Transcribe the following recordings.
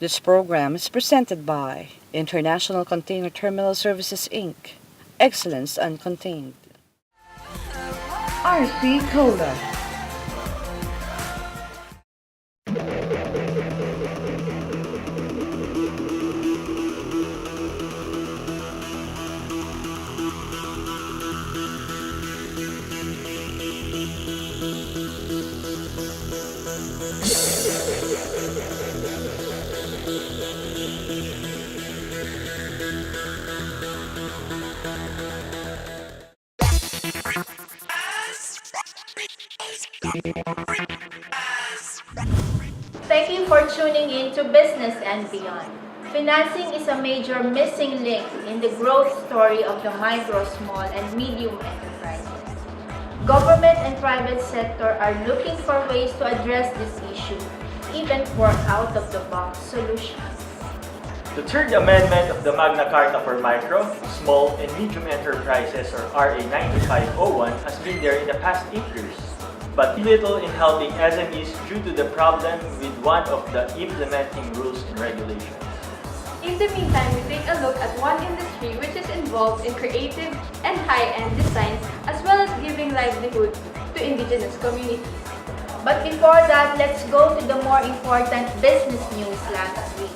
This program is presented by International Container Terminal Services, Inc. Excellence Uncontained. RC Cola. Thank you for tuning in to Business and Beyond. Financing is a major missing link in the growth story of the micro, small, and medium enterprises. Government and private sector are looking for ways to address this issue, even for out-of-the-box solutions. The third amendment of the Magna Carta for Micro, Small, and Medium Enterprises, or RA 9501, has been there in the past 8 years, but little in helping SMEs due to the problem with one of the implementing rules and regulations. In the meantime, we take a look at one industry which is involved in creative and high-end designs as well as giving livelihood to indigenous communities. But before that, let's go to the more important business news last week.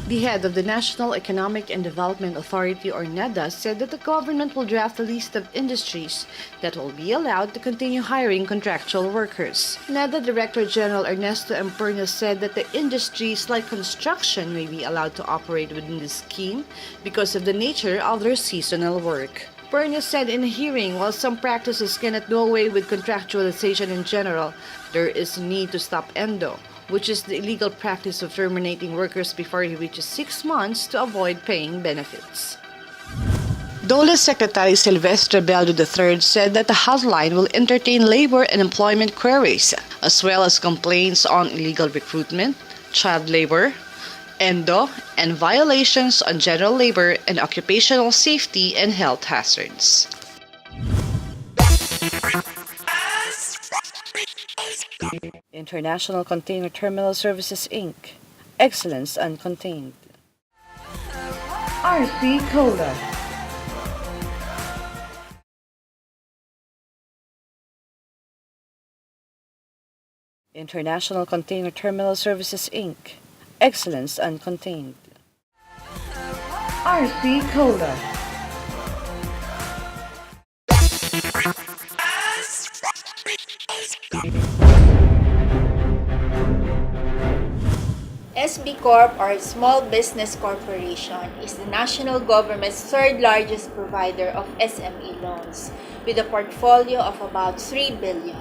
The head of the National Economic and Development Authority, or NEDA, said that the government will draft a list of industries that will be allowed to continue hiring contractual workers. NEDA Director General Ernesto Emperno said that the industries like construction may be allowed to operate within the scheme because of the nature of their seasonal work. Perno said in a hearing, while some practices cannot do away with contractualization in general, there is a need to stop ENDO, which is the illegal practice of terminating workers before he reaches 6 months to avoid paying benefits. DOLE Secretary Silvestre Beldo III said that the hotline will entertain labor and employment queries, as well as complaints on illegal recruitment, child labor, ENDO, and violations on general labor and occupational safety and health hazards. International Container Terminal Services, Inc. Excellence Uncontained. RC Cola. International Container Terminal Services, Inc. Excellence Uncontained. RC Cola. SB Corp, or Small Business Corporation, is the national government's third largest provider of SME loans, with a portfolio of about 3 billion.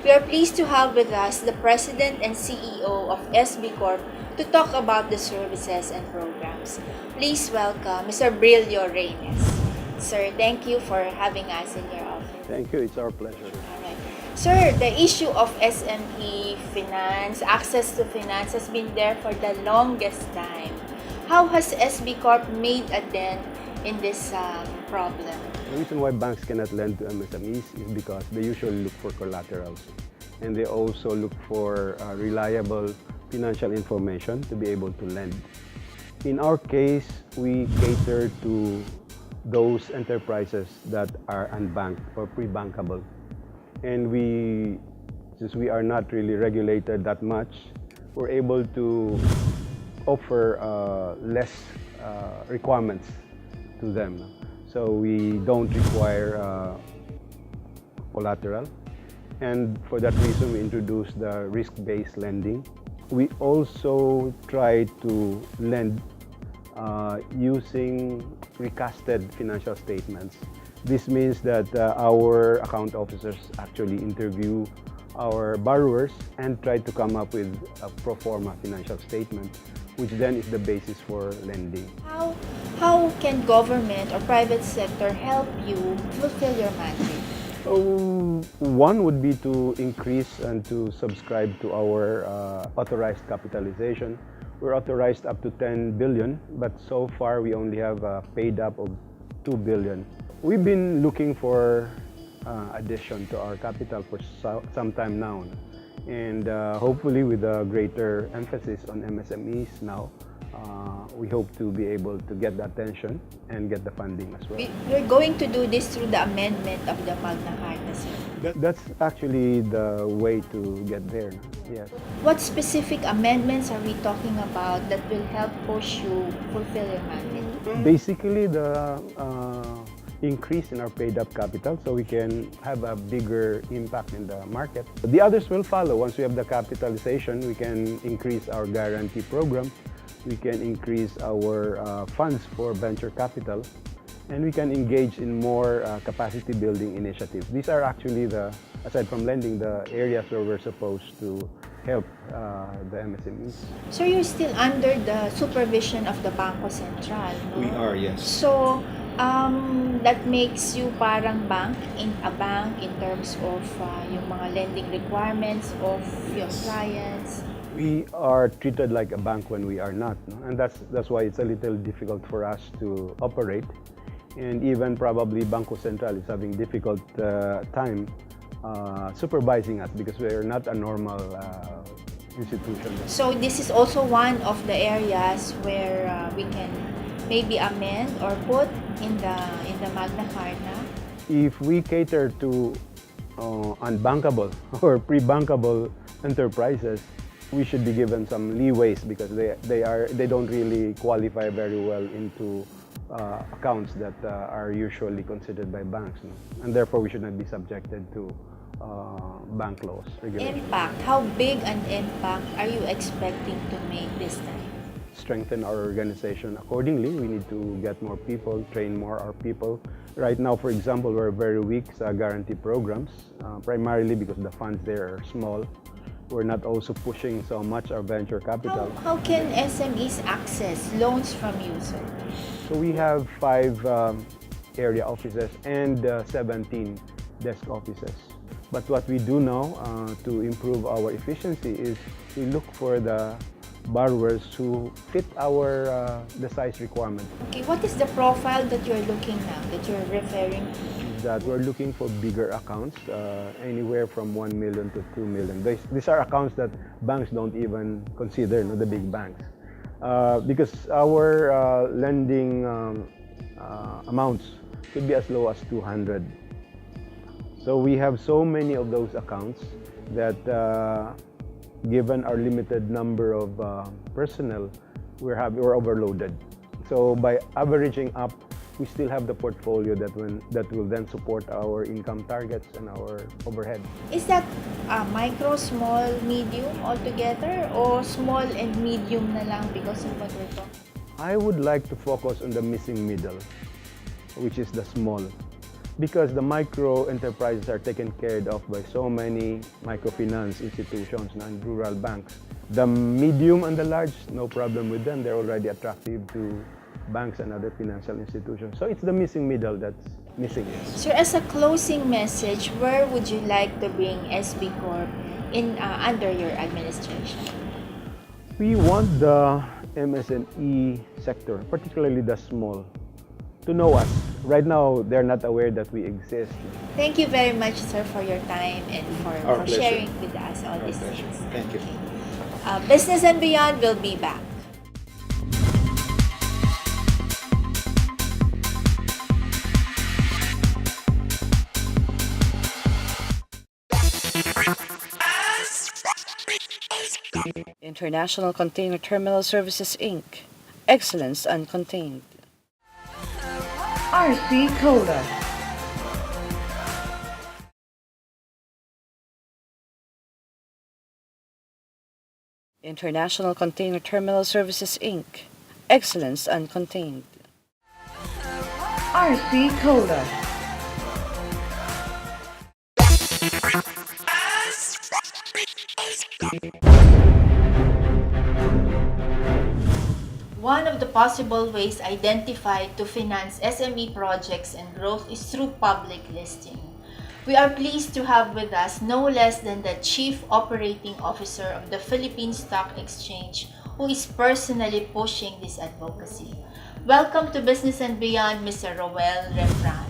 We are pleased to have with us the President and CEO of SB Corp to talk about the services and programs. Please welcome Mr. Brillo Reynes. Sir, thank you for having us in your office. Thank you. It's our pleasure. All right. Sir, the issue of SME finance, access to finance, has been there for the longest time. How has SB Corp made a dent in this problem? The reason why banks cannot lend to MSMEs is because they usually look for collaterals, and they also look for reliable financial information to be able to lend. In our case, we cater to those enterprises that are unbanked or pre-bankable. And since we are not really regulated that much, we're able to offer less requirements to them. So we don't require collateral. And for that reason, we introduced the risk-based lending. We also try to lend using recasted financial statements. This means that our account officers actually interview our borrowers and try to come up with a pro forma financial statement, which then is the basis for lending. How can government or private sector help you fulfill your mandate? One would be to increase and to subscribe to our authorized capitalization. We're authorized up to 10 billion, but so far we only have paid up of 2 billion. We've been looking for addition to our capital for some time now. And hopefully with a greater emphasis on MSMEs now, we hope to be able to get the attention and get the funding as well. We're going to do this through the amendment of the Magna Carta, sir. That's actually the way to get there. Yes. What specific amendments are we talking about that will help push you fulfill your mandate? Basically, the increase in our paid-up capital so we can have a bigger impact in the market. The others will follow. Once we have the capitalization, we can increase our guarantee program, we can increase our funds for venture capital, and we can engage in more capacity building initiatives. These are actually aside from lending, the areas where we're supposed to help the MSMEs. So you're still under the supervision of the Bangko Sentral, no? We are, yes. So that makes you parang bank in terms of yung mga lending requirements of your clients. We are treated like a bank when we are not, no? And that's why it's a little difficult for us to operate. And even probably Bangko Sentral is having difficult time supervising us because we are not a normal institution. So this is also one of the areas where we can maybe amend or put in the Magna Carta. If we cater to unbankable or pre-bankable enterprises, we should be given some leeways because they don't really qualify very well into accounts that are usually considered by banks, no? And therefore we should not be subjected to bank laws regulations. Impact. How big an impact are you expecting to make this time? Strengthen our organization accordingly. We need to get more people, train more our people. Right now, for example, we're very weak sa guarantee programs, primarily because the funds there are small. We're not also pushing so much our venture capital. How can SMEs access loans from you, sir? So we have 5 area offices and 17 desk offices. But what we do now to improve our efficiency is we look for the borrowers who fit the size requirement. Okay, what is the profile that you're looking now, that you're referring to? That we're looking for bigger accounts, anywhere from 1 million to 2 million. These are accounts that banks don't even consider, no, the big banks. Because our lending amounts could be as low as 200. So we have so many of those accounts that given our limited number of personnel, we're overloaded. So by averaging up, we still have the portfolio that will then support our income targets and our overhead. Is that micro, small, medium altogether, or small and medium na lang because of what we're talking? I would like to focus on the missing middle, which is the small. Because the micro enterprises are taken care of by so many microfinance institutions and rural banks. The medium and the large, no problem with them. They're already attractive to banks and other financial institutions. So it's the missing middle that's missing. So as a closing message, where would you like to bring SB Corp under your administration? We want the MSME sector, particularly the small, to know us. Right now, they're not aware that we exist. Thank you very much, sir, for your time and for sharing with us all these things. Thank you. Business and Beyond will be back. International Container Terminal Services, Inc. Excellence Uncontained. RC Cola. International Container Terminal Services, Inc. Excellence Uncontained. RC Cola. One of the possible ways identified to finance SME projects and growth is through public listing. We are pleased to have with us no less than the Chief Operating Officer of the Philippine Stock Exchange, who is personally pushing this advocacy. Welcome to Business and Beyond, Mr. Roel Refran.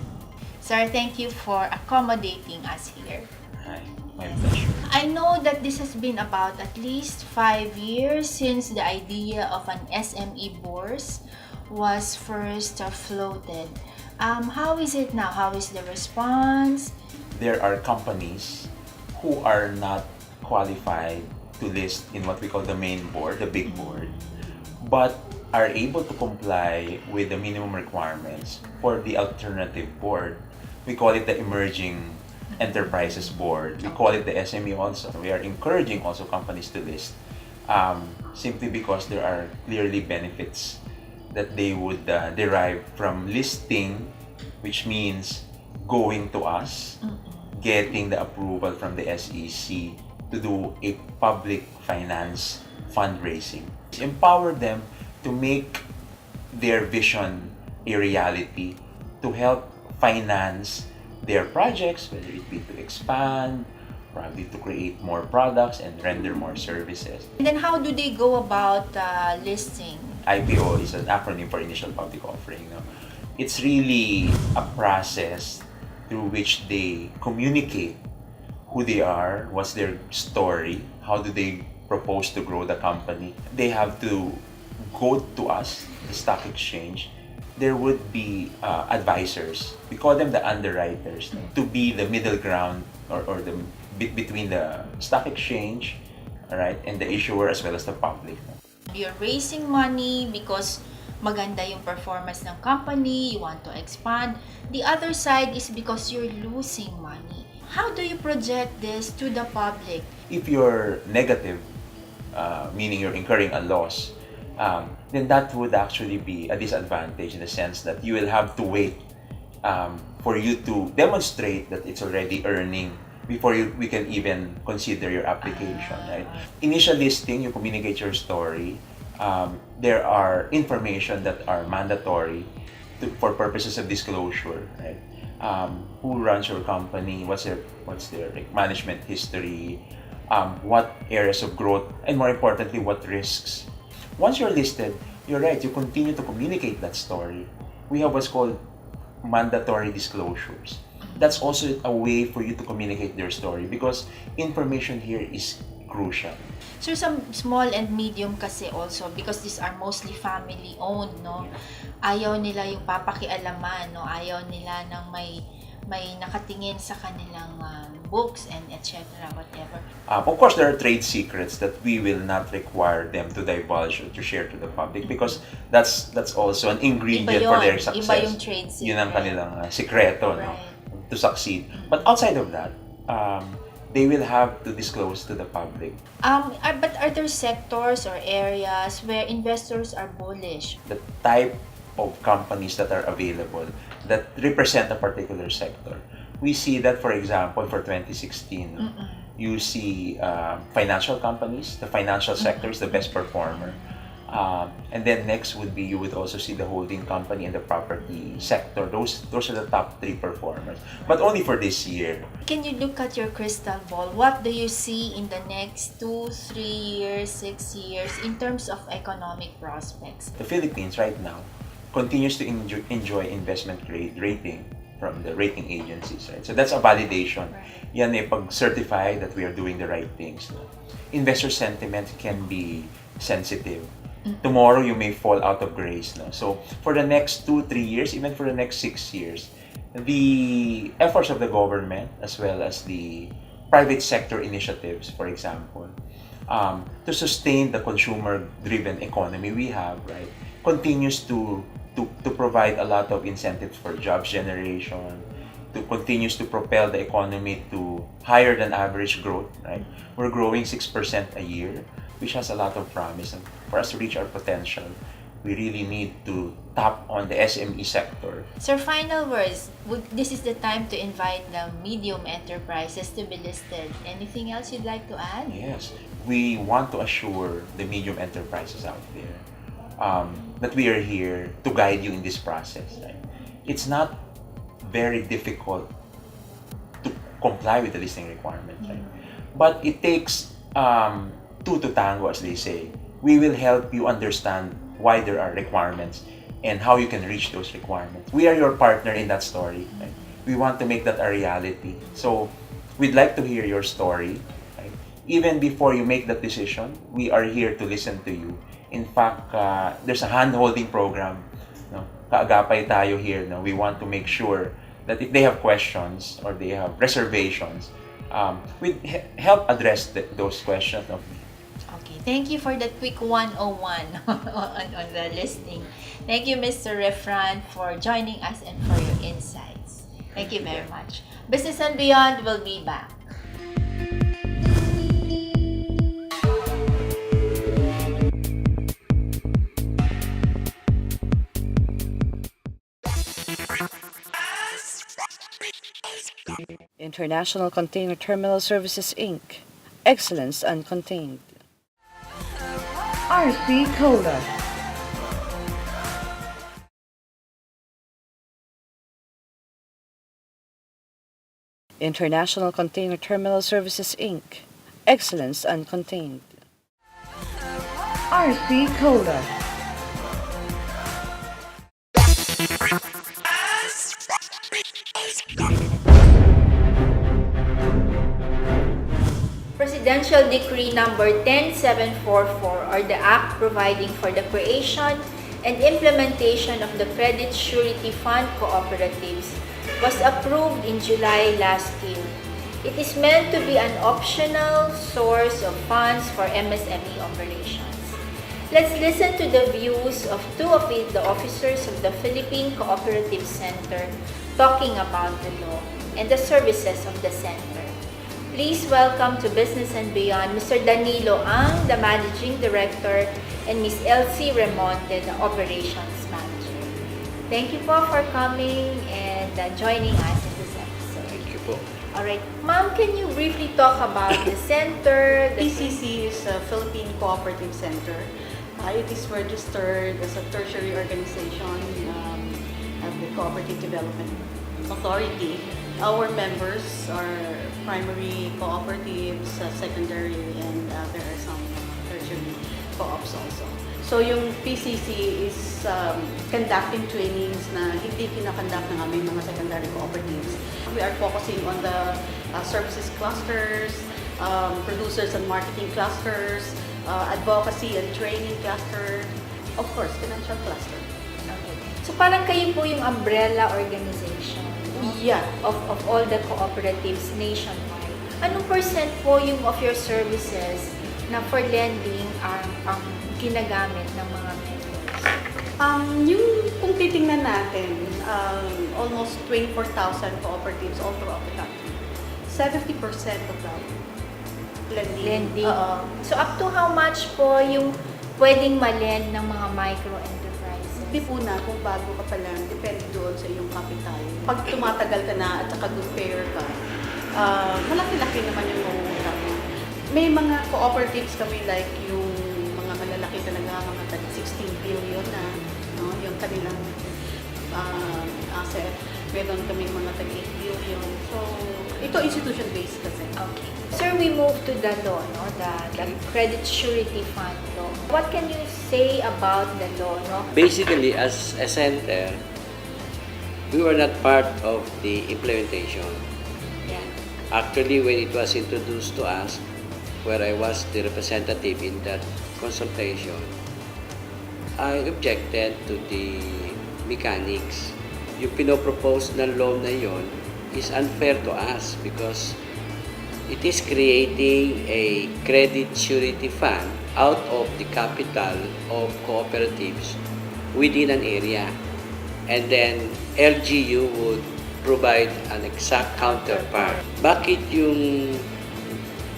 Sir, thank you for accommodating us here. Hi. My pleasure. I know that this has been about at least 5 years since the idea of an SME bourse was first floated. How is it now? How is the response? There are companies who are not qualified to list in what we call the main board, the big board, but are able to comply with the minimum requirements for the alternative board. We call it the Emerging Enterprises Board. We call it the SME also. We are encouraging also companies to list simply because there are clearly benefits that they would derive from listing, which means going to us, getting the approval from the SEC to do a public finance fundraising. Empower them to make their vision a reality, to help finance their projects, whether it be to expand, probably to create more products and render more services. And then how do they go about listing? IPO is an acronym for Initial Public Offering. No? It's really a process through which they communicate who they are, what's their story, how do they propose to grow the company. They have to go to us, the stock exchange. There would be advisors, we call them the underwriters, to be the middle ground or the between the stock exchange, all right, and the issuer as well as the public. You're raising money because maganda yung performance ng company, you want to expand. The other side is because you're losing money. How do you project this to the public? If you're negative, meaning you're incurring a loss, then that would actually be a disadvantage in the sense that you will have to wait for you to demonstrate that it's already earning before we can even consider your application, right? Initial listing, you communicate your story. There are information that are mandatory for purposes of disclosure, right? Who runs your company, what's their like, management history, what areas of growth, and more importantly, what risks. Once you're listed, you're right, you continue to communicate that story. We have what's called mandatory disclosures. That's also a way for you to communicate their story because information here is crucial. So some small and medium kasi also because these are mostly family owned, no? Ayaw nila yung papakialaman, no? Ayaw nila ng may nakatingin sa kanilang books and etc. whatever. Of course, there are trade secrets that we will not require them to divulge or to share to the public because that's also an ingredient for their success. Iba yung trade secret. Yun ang kanilang sikreto, right, no? To succeed. But outside of that, they will have to disclose to the public. But are there sectors or areas where investors are bullish? The type of companies that are available that represent a particular sector. We see that, for example, for 2016, you see financial companies. The financial sector is the best performer. And then next would be, you would also see the holding company and the property sector. Those are the top 3 performers, but only for this year. Can you look at your crystal ball? What do you see in the next 2, 3 years, 6 years in terms of economic prospects? The Philippines right now continues to enjoy investment grade rating from the rating agencies, right? So that's a validation. Yan ay pag-certify that we are doing the right things. No? Investor sentiment can be sensitive. Tomorrow you may fall out of grace. No? So for the next 2, 3 years, even for the next 6 years, the efforts of the government as well as the private sector initiatives, for example, to sustain the consumer-driven economy we have, right, continues to provide a lot of incentives for jobs generation, continues to propel the economy to higher than average growth, right? We're growing 6% a year, which has a lot of promise. And for us to reach our potential, we really need to tap on the SME sector. Sir, final words. This is the time to invite the medium enterprises to be listed. Anything else you'd like to add? Yes. We want to assure the medium enterprises out there that we are here to guide you in this process. Right? It's not very difficult to comply with the listing requirements, right? But it takes 2 to tango, as they say. We will help you understand why there are requirements and how you can reach those requirements. We are your partner in that story. Right? We want to make that a reality. So We'd like to hear your story. Right? Even before you make that decision, we are here to listen to you. In fact, there's a hand-holding program. No? Kaagapay tayo here. No? We want to make sure that if they have questions or they have reservations, we help address those questions. No? Okay, thank you for that quick 101 on the listening. Thank you, Mr. Refran, for joining us and for your insights. Thank you very much. Business and Beyond will be back. International Container Terminal Services Inc. Excellence Uncontained. RC Cola. International Container Terminal Services Inc. Excellence Uncontained. RC Cola. Presidential Decree Number 10744, or the Act providing for the creation and implementation of the Credit Surety Fund Cooperatives, was approved in July last year. It is meant to be an optional source of funds for MSME operations. Let's listen to the views of two of the officers of the Philippine Cooperative Center talking about the law and the services of the center. Please welcome to Business and Beyond Mr. Danilo Ang, the Managing Director, and Ms. Elsie Remonte, the Operations Manager. Thank you po for coming and joining us in this episode. Thank you po. Alright, ma'am, can you briefly talk about the center? PCCI is a Philippine Cooperative Center. It is registered as a tertiary organization of the Cooperative Development Authority. Our members are primary cooperatives, secondary, and there are some tertiary co-ops also. So yung PCC is conducting trainings na hindi kinakandak ng aming mga secondary cooperatives. We are focusing on the services clusters, producers and marketing clusters, advocacy and training cluster, of course, financial cluster. Okay. So parang kayo po yung umbrella organization, no? Yeah. Of all the cooperatives nationwide. Anong percent po yung of your services na for lending ang ginagamit ng mga members? Yung kung titingnan natin, almost 24,000 cooperatives all throughout the country. 70% of that lending. So up to how much po yung pwedeng malend ng mga micro-enterprises? Hindi po na, kung bago ka pa lang, depende doon sa iyong capital. Pag tumatagal ka na at saka good payer ka, malaki-laki naman yung mauutang mo. May mga cooperatives kami like yung mga malalaki talaga, mga 16 billion na, no, yung kanilang asset. Meron kami mga 8 billion. So, ito institution-based kasi. Okay. Sir, we move to the law, no? The Credit Surety Fund law. What can you say about the law, no? Basically, as a center, we were not part of the implementation. Yeah. Actually, when it was introduced to us, where I was the representative in that consultation, I objected to the mechanics. Yung pinopropose ng law na yon is unfair to us because it is creating a credit surety fund out of the capital of cooperatives within an area. And then LGU would provide an exact counterpart. Bakit yung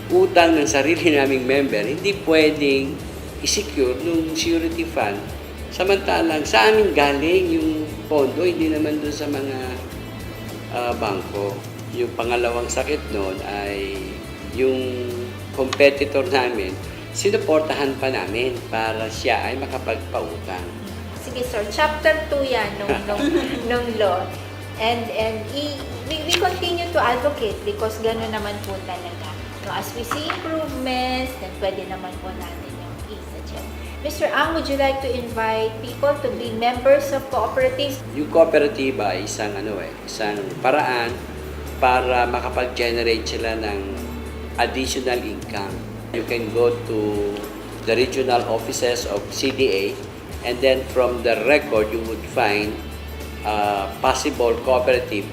utang ng sarili naming member hindi pwedeng i-secure nung surety fund? Samantalang sa amin galing yung pondo, hindi naman doon sa mga bangko. Yung pangalawang sakit noon ay yung competitor namin, sinuportahan pa namin para siya ay makapagpautang. Sige sir, chapter 2 yan nung law. And we continue to advocate because gano'n naman po talaga. So as we see improvements, then pwede naman po natin yung i-suggest. Mr. Ang, would you like to invite people to be members of cooperatives? Yung cooperative ay isang paraan para makapag-generate sila ng additional income. You can go to the regional offices of CDA, and then from the record you would find possible cooperative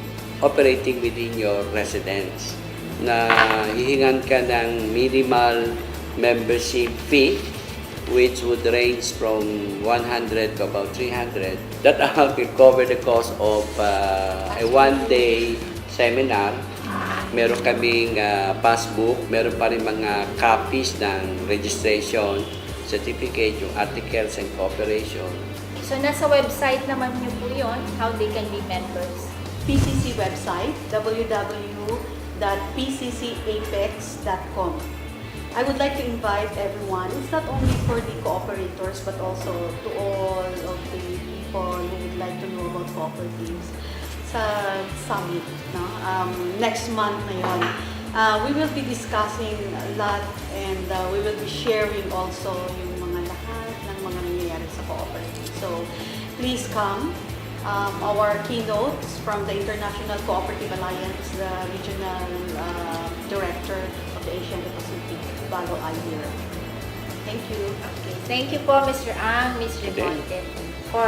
operating within your residence na hihingan ka ng minimal membership fee which would range from 100 to about 300. That amount will cover the cost of a one-day seminar. Meron kaming passbook, meron pa rin mga copies ng registration, certificate, yung articles and cooperation. So nasa website naman niyo po yun, how they can be members. PCC website, www.pccapex.com. I would like to invite everyone, it's not only for the cooperators but also to all of the people who would like to know about cooperatives sa summit. No? Next month na yun. We will be discussing a lot and we will be sharing also yung mga lahat ng mga nangyayari sa cooperative. So please come. Our keynotes from the International Cooperative Alliance, the regional director of the Asian Pacific, Bago Almira. Thank you. Okay. Thank you po, Mr. Ang, Ms. Rimonte, for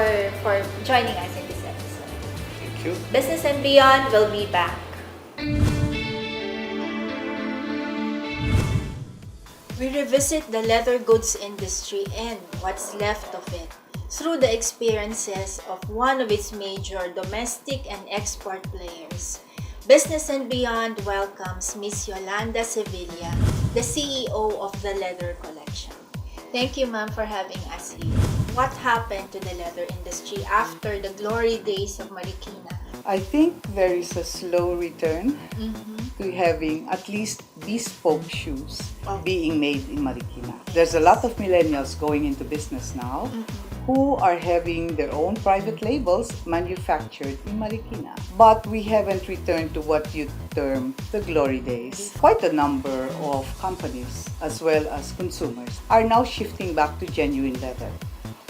joining us in this episode. Thank you. Business and Beyond will be back. We revisit the leather goods industry and what's left of it through the experiences of one of its major domestic and export players. Business and Beyond welcomes Ms. Yolanda Sevilla, the CEO of the Leather Collection. Thank you, ma'am, for having us here. What happened to the leather industry after the glory days of Marikina? I think there is a slow return to having at least bespoke shoes being made in Marikina. There's a lot of millennials going into business now who are having their own private labels manufactured in Marikina. But we haven't returned to what you term the glory days. Quite a number of companies as well as consumers are now shifting back to genuine leather.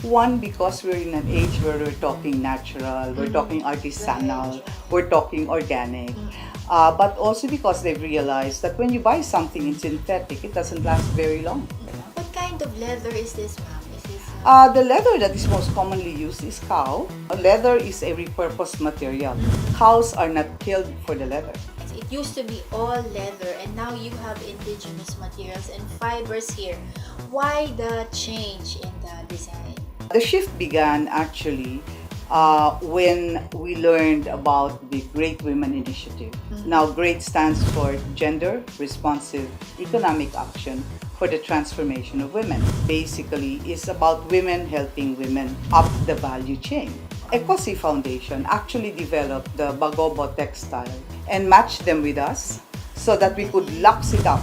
One, because we're in an age where we're talking natural, we're talking artisanal, we're talking organic. But also because they've realized that when you buy something in synthetic, it doesn't last very long. What kind of leather is this, ma'am? The leather that is most commonly used is cow. Leather is a repurposed material. Cows are not killed for the leather. It used to be all leather and now you have indigenous materials and fibers here. Why the change in the design? The shift began actually when we learned about the Great Women Initiative. Now, GREAT stands for Gender Responsive Economic Action for the Transformation of Women. Basically, it's about women helping women up the value chain. Ecosi Foundation actually developed the Bagobo textile and matched them with us so that we could lux it up.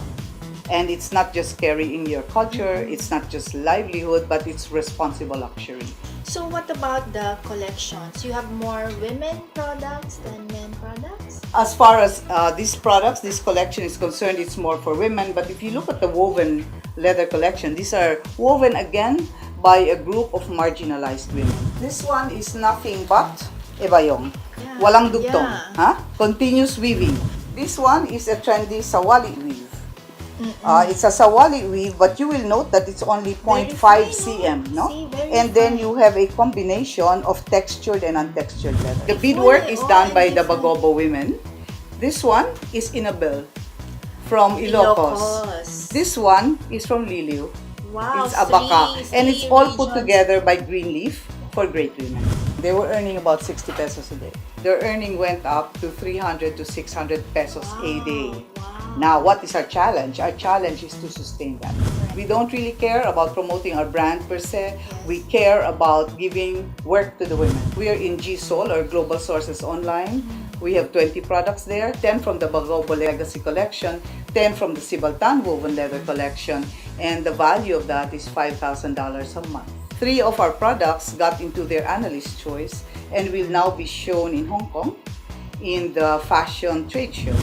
And it's not just carrying your culture, it's not just livelihood, but it's responsible luxury. So what about the collections? You have more women products than men products? As far as these products, this collection is concerned, it's more for women. But if you look at the woven leather collection, these are woven again by a group of marginalized women. This one is nothing but ebayong. Walang dugtong. Continuous weaving. This one is a trendy sawali weave. It's a sawali weave, but you will note that it's only 0.5 cm, no? And then you have a combination of textured and untextured leather. The beadwork is done by the Bagobo women. This one is Inabel from Ilocos. This one is from Liliu. Wow, It's Abaca. And it's all put together by Greenleaf for Great Women. They were earning about 60 pesos a day. Their earning went up to 300 to 600 pesos a day. Now, what is our challenge? Our challenge is to sustain that. We don't really care about promoting our brand per se. We care about giving work to the women. We are in GSOL, or Global Sources Online. We have 20 products there, 10 from the Bagobo Legacy Collection, 10 from the Sibaltan Woven Leather Collection, and the value of that is $5,000 a month. 3 of our products got into their analyst choice and will now be shown in Hong Kong in the fashion trade show.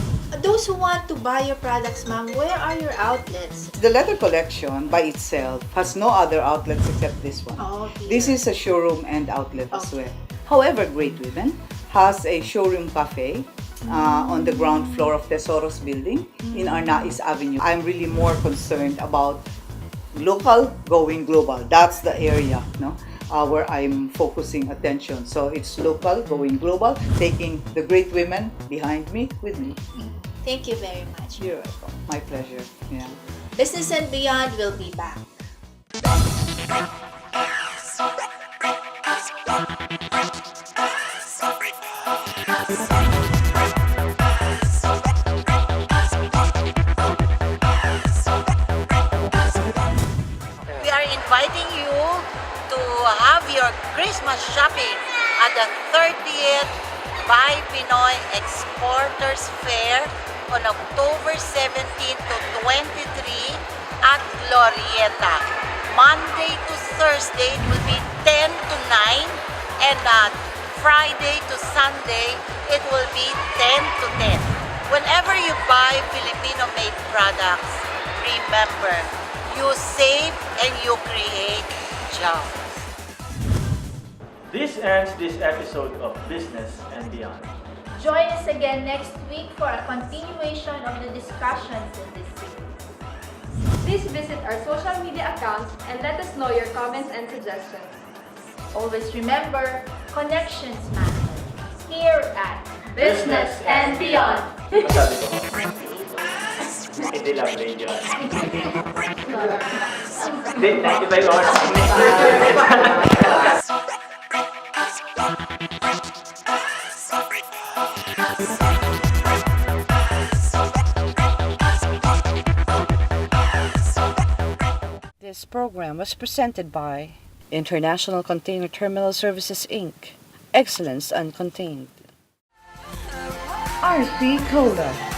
Those who want to buy your products, ma'am, where are your outlets? The leather collection by itself has no other outlets except this one. This is a showroom and outlet as well. However, Great Women has a showroom cafe on the ground floor of Tesoros building in Arnaiz Avenue. I'm really more concerned about local going global. That's the area, no? Where I'm focusing attention. So it's local going global, taking the great women behind me with me. Thank you very much. You're welcome. My pleasure. Yeah. Business and Beyond will be back. We are inviting you to have your Christmas shopping at the 30th Buy Pinoy Exporters Fair on October 17 to 23 at Glorieta. Monday to Thursday it will be 10 to 9 and Friday to Sunday it will be 10 to 10. Whenever you buy Filipino-made products, remember, you save and you create jobs. This ends this episode of Business and Beyond. Join us again next week for a continuation of the discussions in this series. Please visit our social media accounts and let us know your comments and suggestions. Always remember, connections matter. Here at Business and Beyond. Masabi ko, hindi lang radio. Hindi, 95 hours. This program was presented by International Container Terminal Services, Inc. Excellence Uncontained. RC Cola.